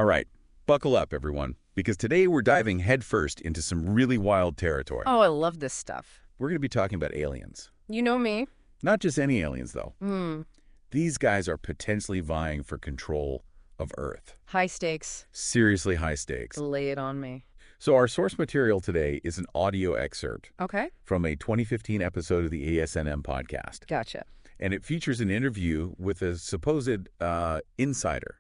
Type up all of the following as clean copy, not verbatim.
All right, buckle up, everyone, because today we're diving headfirst into some really wild territory. Oh, I love this stuff. We're going to be talking about aliens. You know me. Not just any aliens, though. Hmm. These guys are potentially vying for control of Earth. High stakes. Seriously high stakes. Lay it on me. So our source material today is an audio excerpt Okay. from a 2015 episode of the ASNM podcast. Gotcha. And it features an interview with a supposed insider,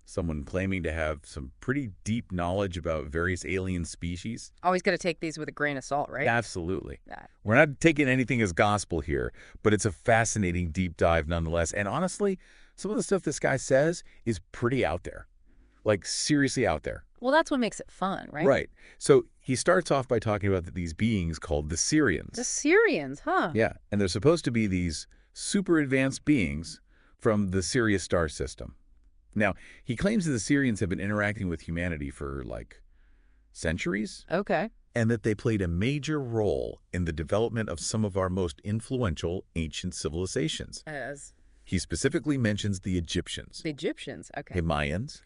someone claiming to have some pretty deep knowledge about various alien species. Always got to take these with a grain of salt, right? Absolutely. Yeah. We're not taking anything as gospel here, but it's a fascinating deep dive nonetheless. And honestly, some of the stuff this guy says is pretty out there, like seriously out there. Well, that's what makes it fun, right? Right. So he starts off by talking about these beings called the Sirians. The Syrians, huh? Yeah, and they're supposed to be these super advanced beings from the Sirius star system. Now, he claims that the Sirians have been interacting with humanity for, like, centuries, Okay. and that they played a major role in the development of some of our most influential ancient civilizations. As He specifically mentions the Egyptians, the Egyptians. Okay. the Mayans,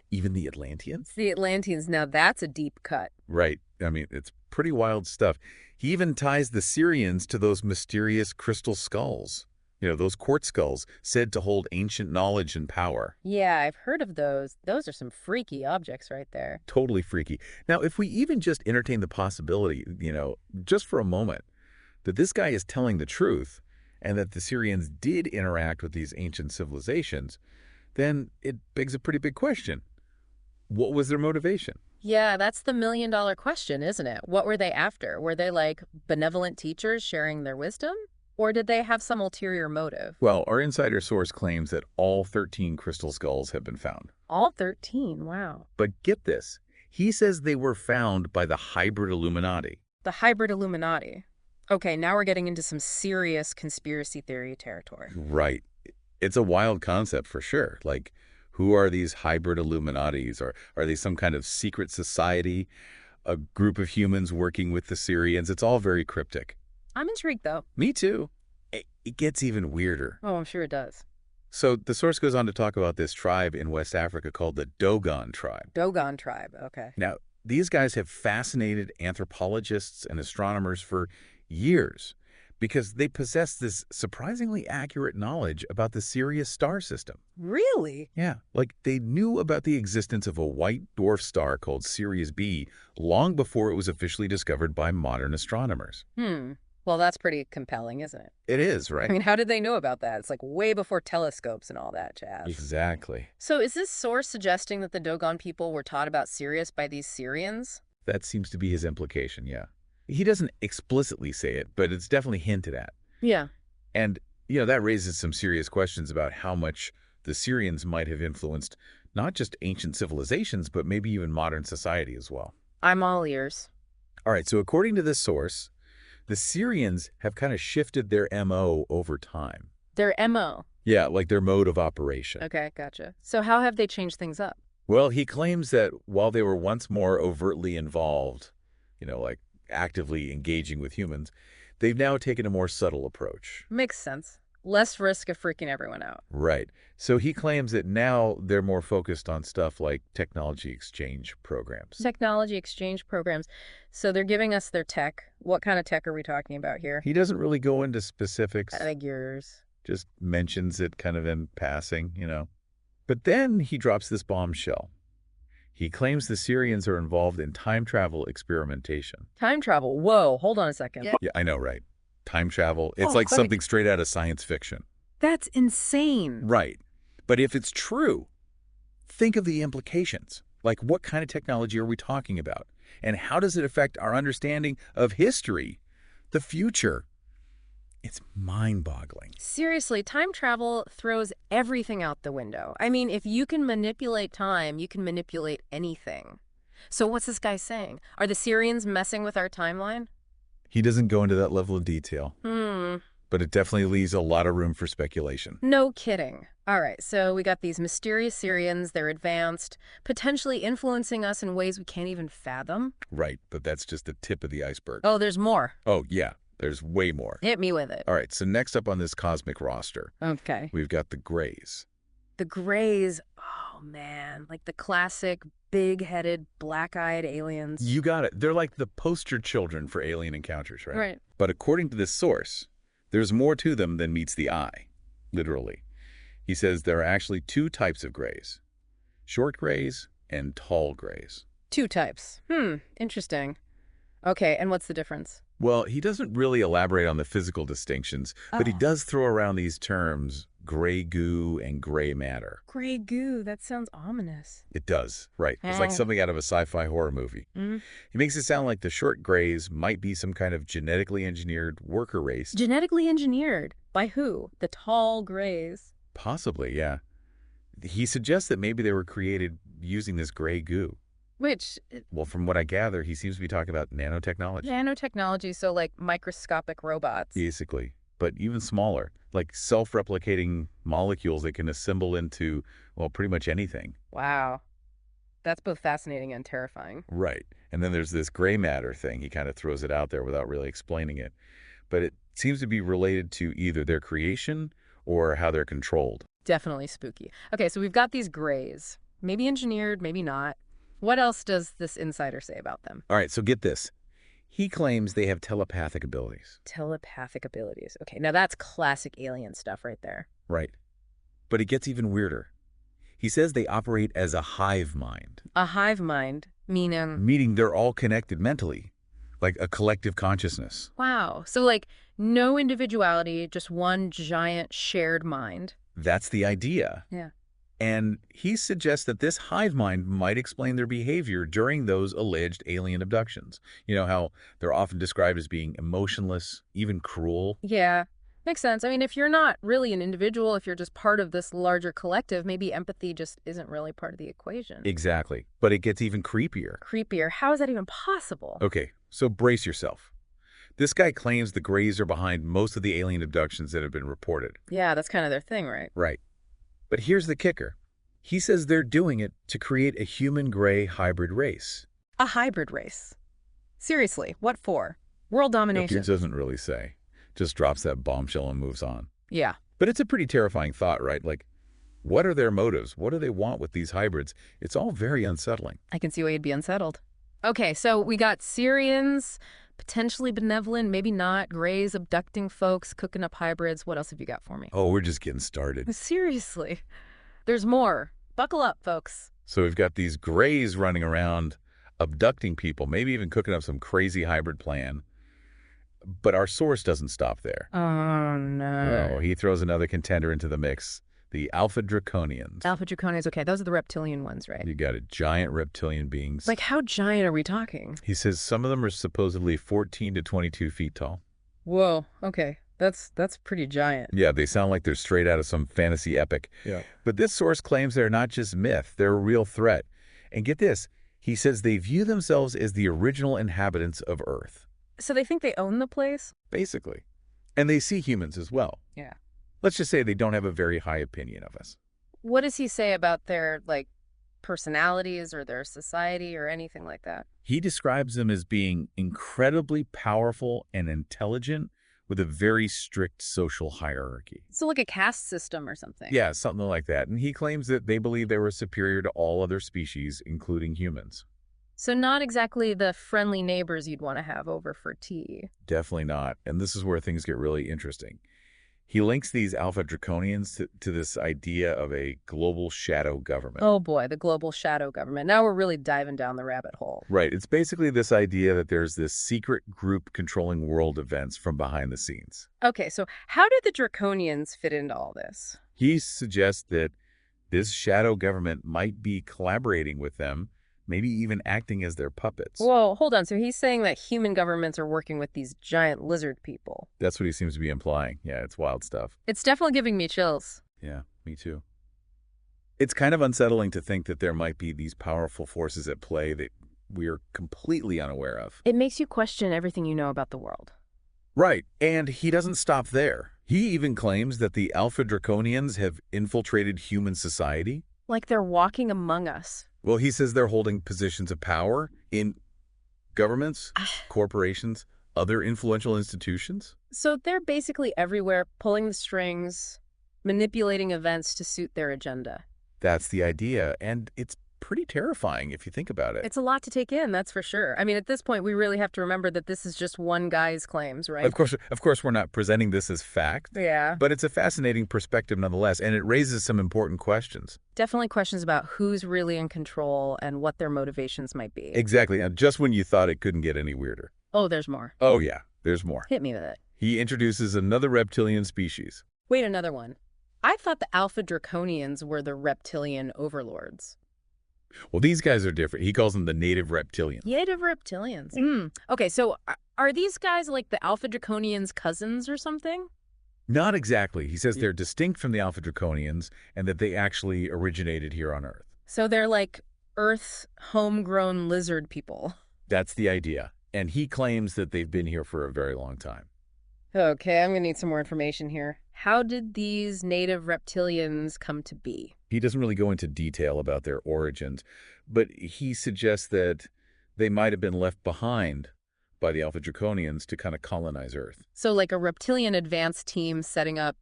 even the Atlanteans. The Atlanteans. Now that's a deep cut. Right. I mean, it's pretty wild stuff. He even ties the Sirians to those mysterious crystal skulls. You know, those quartz skulls said to hold ancient knowledge and power. Yeah, I've heard of those. Those are some freaky objects right there. Totally freaky. Now, if we even just entertain the possibility, just for a moment, that this guy is telling the truth and that the Sirians did interact with these ancient civilizations, then it begs a pretty big question. What was their motivation? Yeah, that's the million-dollar question, isn't it? What were they after? Were they like benevolent teachers sharing their wisdom? Or did they have some ulterior motive? Well, our insider source claims that all 13 crystal skulls have been found. All 13, wow. But get this, he says they were found by the hybrid Illuminati. The hybrid Illuminati. Okay, now we're getting into some serious conspiracy theory territory. Right. It's a wild concept for sure. Like, who are these hybrid Illuminatis? Or are they some kind of secret society, a group of humans working with the Sirians? It's all very cryptic. I'm intrigued, though. Me too. It gets even weirder. Oh, I'm sure it does. So the source goes on to talk about this tribe in West Africa called the Dogon tribe. Dogon tribe, okay. Now, these guys have fascinated anthropologists and astronomers for years because they possess this surprisingly accurate knowledge about the Sirius star system. Really? Yeah, like they knew about the existence of a white dwarf star called Sirius B long before it was officially discovered by modern astronomers. Well, that's pretty compelling, isn't it? It is, right? I mean, how did they know about that? It's like way before telescopes and all that jazz. Exactly. So is this source suggesting that the Dogon people were taught about Sirius by these Syrians? That seems to be his implication, yeah. He doesn't explicitly say it, but it's definitely hinted at. Yeah. And, that raises some serious questions about how much the Sirians might have influenced not just ancient civilizations, but maybe even modern society as well. I'm all ears. All right, so according to this source, the Sirians have kind of shifted their MO over time. Their MO. Yeah, like their mode of operation. Okay, gotcha. So how have they changed things up? Well, he claims that while they were once more overtly involved, like actively engaging with humans, they've now taken a more subtle approach. Makes sense. Less risk of freaking everyone out. Right. So he claims that now they're more focused on stuff like technology exchange programs. Technology exchange programs. So they're giving us their tech. What kind of tech are we talking about here? He doesn't really go into specifics, Figures. just mentions it kind of in passing, But then he drops this bombshell. He claims the Sirians are involved in time travel experimentation. Time travel. Whoa, hold on a second. Yeah, I know, right? Time travel. It's like something straight out of science fiction. That's insane. Right. But if it's true, think of the implications. Like, what kind of technology are we talking about? And how does it affect our understanding of history, the future? It's mind-boggling. Seriously, time travel throws everything out the window. I mean, if you can manipulate time, you can manipulate anything. So what's this guy saying? Are the Syrians messing with our timeline? He doesn't go into that level of detail. But it definitely leaves a lot of room for speculation. No kidding. All right, so we got these mysterious Syrians. They're advanced, potentially influencing us in ways we can't even fathom. Right, but that's just the tip of the iceberg. Oh, there's more. Oh, yeah. There's way more. Hit me with it. All right, so next up on this cosmic roster, Okay. we've got the Greys. The Greys, oh man, like the classic big-headed, black-eyed aliens. You got it. They're like the poster children for alien encounters, right? Right. But according to this source, there's more to them than meets the eye, literally. He says there are actually two types of grays, short grays and tall grays. Two types. Interesting. Okay, and what's the difference? Well, he doesn't really elaborate on the physical distinctions, but he Oh. does throw around these terms, gray goo and gray matter. Gray goo, that sounds ominous. It does, right. It's like something out of a sci-fi horror movie. Mm. He makes it sound like the short grays might be some kind of genetically engineered worker race. Genetically engineered. By who? The tall Greys. Possibly, yeah. He suggests that maybe they were created using this gray goo. Which, Well, from what I gather, he seems to be talking about nanotechnology, nanotechnology, so like microscopic robots. basically, but even smaller, like self-replicating molecules they can assemble into, well, pretty much anything. Wow. That's both fascinating and terrifying. Right. And then there's this gray matter thing. He kind of throws it out there without really explaining it. But it seems to be related to either their creation or how they're controlled. Definitely spooky. Okay, so we've got these Greys. Maybe engineered, maybe not. What else does this insider say about them? All right, so get this. He claims they have telepathic abilities. Telepathic abilities. Okay, now that's classic alien stuff right there. Right. But it gets even weirder. He says they operate as a hive mind, A hive mind, meaning... meaning they're all connected mentally, like a collective consciousness. Wow. So like no individuality, just one giant shared mind. That's the idea. Yeah. And he suggests that this hive mind might explain their behavior during those alleged alien abductions. You know how they're often described as being emotionless, even cruel? Yeah, makes sense. I mean, if you're not really an individual, if you're just part of this larger collective, maybe empathy just isn't really part of the equation. Exactly. But it gets even creepier. Creepier. How is that even possible? Okay, so brace yourself. This guy claims the Greys are behind most of the alien abductions that have been reported. Yeah, that's kind of their thing, right? Right. But here's the kicker. He says they're doing it to create a human-gray hybrid race. A hybrid race. Seriously, what for? World domination. He doesn't really say. Just drops that bombshell and moves on. Yeah. But it's a pretty terrifying thought, right? Like, what are their motives? What do they want with these hybrids? It's all very unsettling. I can see why you'd be unsettled. Okay, so we got Syrians, potentially benevolent, maybe not, Greys abducting folks, cooking up hybrids. What else have you got for me? Oh, we're just getting started. Seriously. There's more. Buckle up, folks. So we've got these Greys running around, abducting people, maybe even cooking up some crazy hybrid plan. But our source doesn't stop there. Oh, no. Oh, he throws another contender into the mix, the Alpha Draconians. Alpha Draconians, okay, those are the reptilian ones, right? You got it, giant reptilian beings. Like, how giant are we talking? He says some of them are supposedly 14 to 22 feet tall. Whoa, okay. That's pretty giant. Yeah, they sound like they're straight out of some fantasy epic. Yeah. But this source claims they're not just myth, they're a real threat. And get this, he says they view themselves as the original inhabitants of Earth, So they think they own the place? basically. And they see humans as well. Yeah. Let's just say they don't have a very high opinion of us. What does he say about their, like, personalities or their society or anything like that? He describes them as being incredibly powerful and intelligent with a very strict social hierarchy. So like a caste system or something? Yeah, something like that. And he claims that they believe they were superior to all other species, including humans. So not exactly the friendly neighbors you'd want to have over for tea. Definitely not. And this is where things get really interesting. He links these Alpha Draconians to this idea of a global shadow government. Oh boy, the global shadow government. Now we're really diving down the rabbit hole. Right. It's basically this idea that there's this secret group controlling world events from behind the scenes. Okay, so how did the Draconians fit into all this? He suggests that this shadow government might be collaborating with them, maybe even acting as their puppets. Whoa, hold on. So he's saying that human governments are working with these giant lizard people. That's what he seems to be implying. Yeah, it's wild stuff. It's definitely giving me chills. Yeah, me too. It's kind of unsettling to think that there might be these powerful forces at play that we're completely unaware of. It makes you question everything you know about the world. Right, and he doesn't stop there. He even claims that the Alpha Draconians have infiltrated human society. Like they're walking among us. Well, he says they're holding positions of power in governments, corporations, other influential institutions. So they're basically everywhere, pulling the strings, manipulating events to suit their agenda. That's the idea, and it's pretty terrifying if you think about it. It's a lot to take in, that's for sure. I mean, at this point, we really have to remember that this is just one guy's claims, right? Of course, we're not presenting this as fact, Yeah. but it's a fascinating perspective nonetheless, and it raises some important questions. Definitely questions about who's really in control and what their motivations might be. Exactly, and just when you thought it couldn't get any weirder. Oh, there's more. Oh yeah, there's more. Hit me with it. He introduces another reptilian species. Wait, another one. I thought the Alpha Draconians were the reptilian overlords. Well, these guys are different. He calls them the native reptilians. Native reptilians. Okay, so are these guys like the Alpha Draconians' cousins or something? Not exactly. He says they're distinct from the Alpha Draconians and that they actually originated here on Earth. So they're like Earth's homegrown lizard people. That's the idea. And he claims that they've been here for a very long time. Okay, I'm going to need some more information here. How did these native reptilians come to be? He doesn't really go into detail about their origins, but he suggests that they might have been left behind by the Alpha Draconians to kind of colonize Earth. So like a reptilian advance team setting up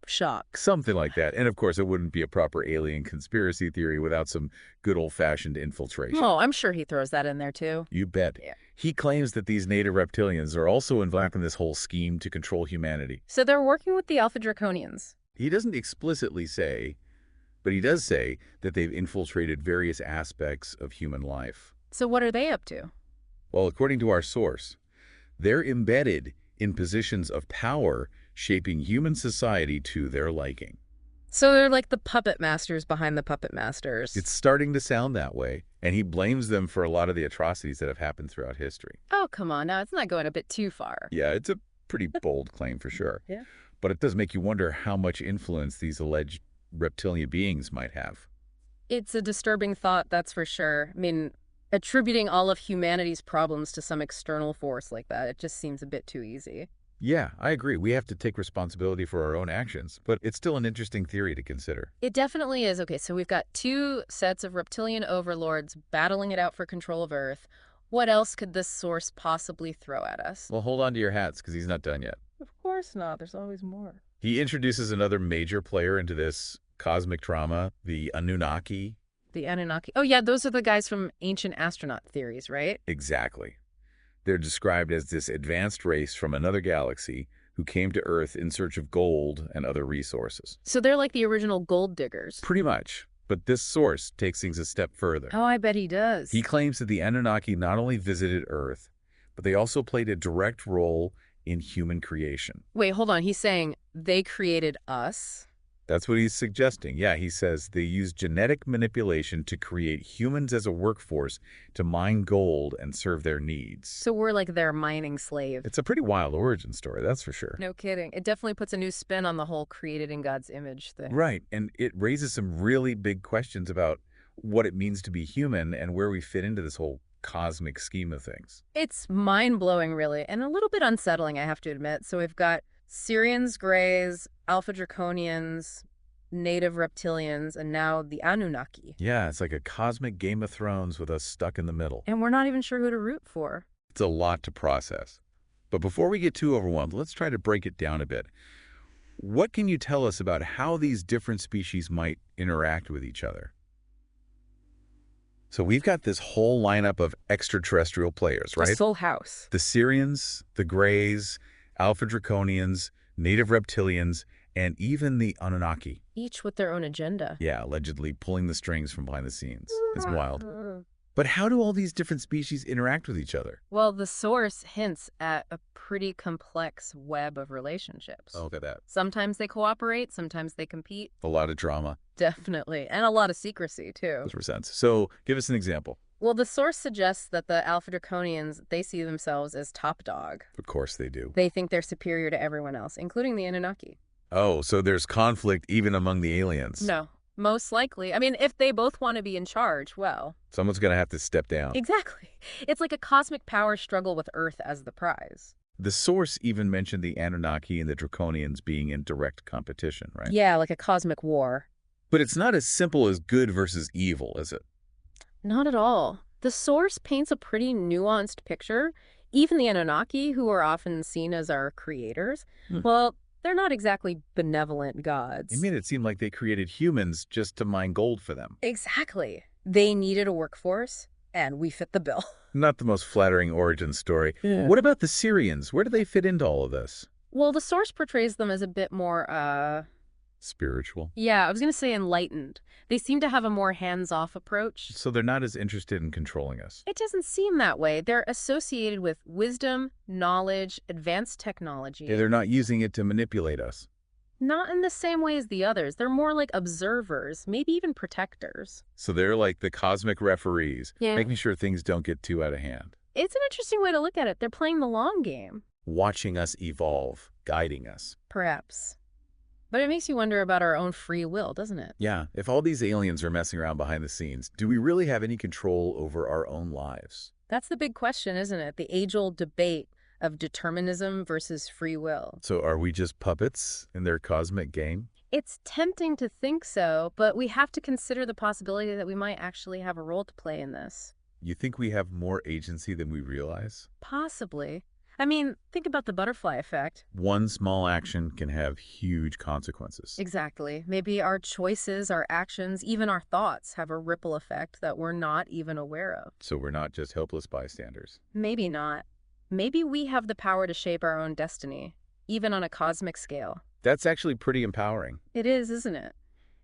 shock. Something like that. And of course, it wouldn't be a proper alien conspiracy theory without some good old-fashioned infiltration. Oh, I'm sure he throws that in there too. You bet. Yeah. He claims that these native reptilians are also involved in this whole scheme to control humanity. So they're working with the Alpha Draconians. He doesn't explicitly say, but he does say that they've infiltrated various aspects of human life. So what are they up to? Well, according to our source, they're embedded in positions of power shaping human society to their liking. So they're like the puppet masters behind the puppet masters. It's starting to sound that way, and he blames them for a lot of the atrocities that have happened throughout history. Oh, come on now. It's not going a bit too far. Yeah, it's a pretty bold claim for sure. Yeah. But it does make you wonder how much influence these alleged reptilian beings might have. It's a disturbing thought, that's for sure. I mean, attributing all of humanity's problems to some external force like that, it just seems a bit too easy. Yeah, I agree. We have to take responsibility for our own actions, but it's still an interesting theory to consider. It definitely is. Okay, so we've got two sets of reptilian overlords battling it out for control of Earth. What else could this source possibly throw at us? Well, hold on to your hats because he's not done yet. Of course not. There's always more. He introduces another major player into this cosmic drama, the Anunnaki. The Anunnaki. Oh, yeah, those are the guys from ancient astronaut theories, right? Exactly. They're described as this advanced race from another galaxy who came to Earth in search of gold and other resources. So they're like the original gold diggers. Pretty much. But this source takes things a step further. Oh, I bet he does. He claims that the Anunnaki not only visited Earth, but they also played a direct role in human creation. Wait, hold on. He's saying they created us? That's what he's suggesting. Yeah, he says they used genetic manipulation to create humans as a workforce to mine gold and serve their needs. So we're like their mining slave. It's a pretty wild origin story, that's for sure. No kidding. It definitely puts a new spin on the whole created in God's image thing. Right, and it raises some really big questions about what it means to be human and where we fit into this whole cosmic scheme of things. It's mind-blowing, really, and a little bit unsettling, I have to admit. So we've got Syrians, Greys, Alpha Draconians, native reptilians, and now the Anunnaki. Yeah, it's like a cosmic Game of Thrones with us stuck in the middle. And we're not even sure who to root for. It's a lot to process. But before we get too overwhelmed, let's try to break it down a bit. What can you tell us about how these different species might interact with each other? So we've got this whole lineup of extraterrestrial players, right? The Soul House. The Syrians, the Greys, Alpha Draconians, native reptilians, and even the Anunnaki. Each with their own agenda. Yeah, allegedly pulling the strings from behind the scenes. It's wild. But how do all these different species interact with each other? Well, the source hints at a pretty complex web of relationships. Oh, look at that. Sometimes they cooperate, sometimes they compete. A lot of drama. Definitely. And a lot of secrecy, too. 100%. So give us an example. Well, the source suggests that the Alpha Draconians, they see themselves as top dog. Of course they do. They think they're superior to everyone else, including the Anunnaki. Oh, so there's conflict even among the aliens. No, most likely. I mean, if they both want to be in charge, well. Someone's going to have to step down. Exactly. It's like a cosmic power struggle with Earth as the prize. The source even mentioned the Anunnaki and the Draconians being in direct competition, right? Yeah, like a cosmic war. But it's not as simple as good versus evil, is it? Not at all. The source paints a pretty nuanced picture. Even the Anunnaki, who are often seen as our creators, well, They're not exactly benevolent It gods. made it seem like they created humans just to mine gold for them. Exactly. They needed a workforce, and we fit the bill. Not the most flattering origin story. Yeah. What about the Syrians? Where do they fit into all of this? Well, the source portrays them as a bit more, Spiritual. yeah, I was going to say enlightened. They seem to have a more hands-off approach. So they're not as interested in controlling us. It doesn't seem that way. They're associated with wisdom, knowledge, advanced technology. Yeah, they're not using it to manipulate us. Not in the same way as the others. They're more like observers, maybe even protectors. So they're like the cosmic referees, Yeah. making sure things don't get too out of hand. It's an interesting way to look at it. They're playing the long game, Watching us evolve, guiding us. perhaps. But it makes you wonder about our own free will, doesn't it? Yeah, if all these aliens are messing around behind the scenes, do we really have any control over our own lives? That's the big question, isn't it? The age-old debate of determinism versus free will. So are we just puppets in their cosmic game? It's tempting to think so, but we have to consider the possibility that we might actually have a role to play in this. You think we have more agency than we realize? Possibly. I mean, think about the butterfly effect. One small action can have huge consequences. Exactly. Maybe our choices, our actions, even our thoughts have a ripple effect that we're not even aware of. So we're not just helpless bystanders. Maybe not. Maybe we have the power to shape our own destiny, even on a cosmic scale. That's actually pretty empowering. It is, isn't it?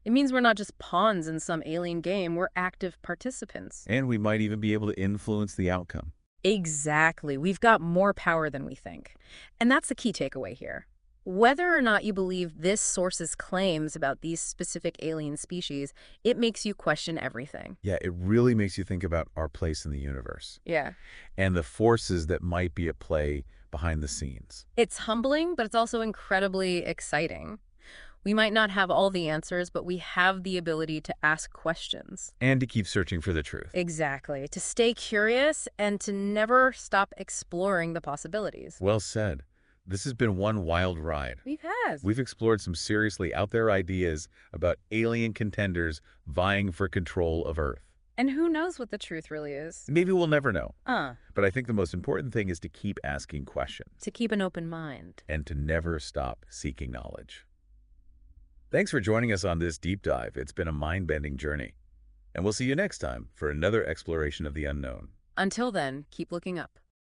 It means we're not just pawns in some alien game, we're active participants. And we might even be able to influence the outcome. Exactly. We've got more power than we think. And that's the key takeaway here. Whether or not you believe this source's claims about these specific alien species, it makes you question everything. Yeah, it really makes you think about our place in the universe Yeah. and the forces that might be at play behind the scenes. It's humbling, but it's also incredibly exciting. We might not have all the answers, but we have the ability to ask questions. And to keep searching for the truth. Exactly. To stay curious and to never stop exploring the possibilities. Well said. This has been one wild ride. We've explored some seriously out there ideas about alien contenders vying for control of Earth. And who knows what the truth really is? Maybe we'll never know. To But I think the most important thing is to keep asking questions keep an open mind. and to never stop seeking knowledge. Thanks for joining us on this deep dive. It's been a mind-bending journey. And we'll see you next time for another exploration of the unknown. Until then, keep looking up.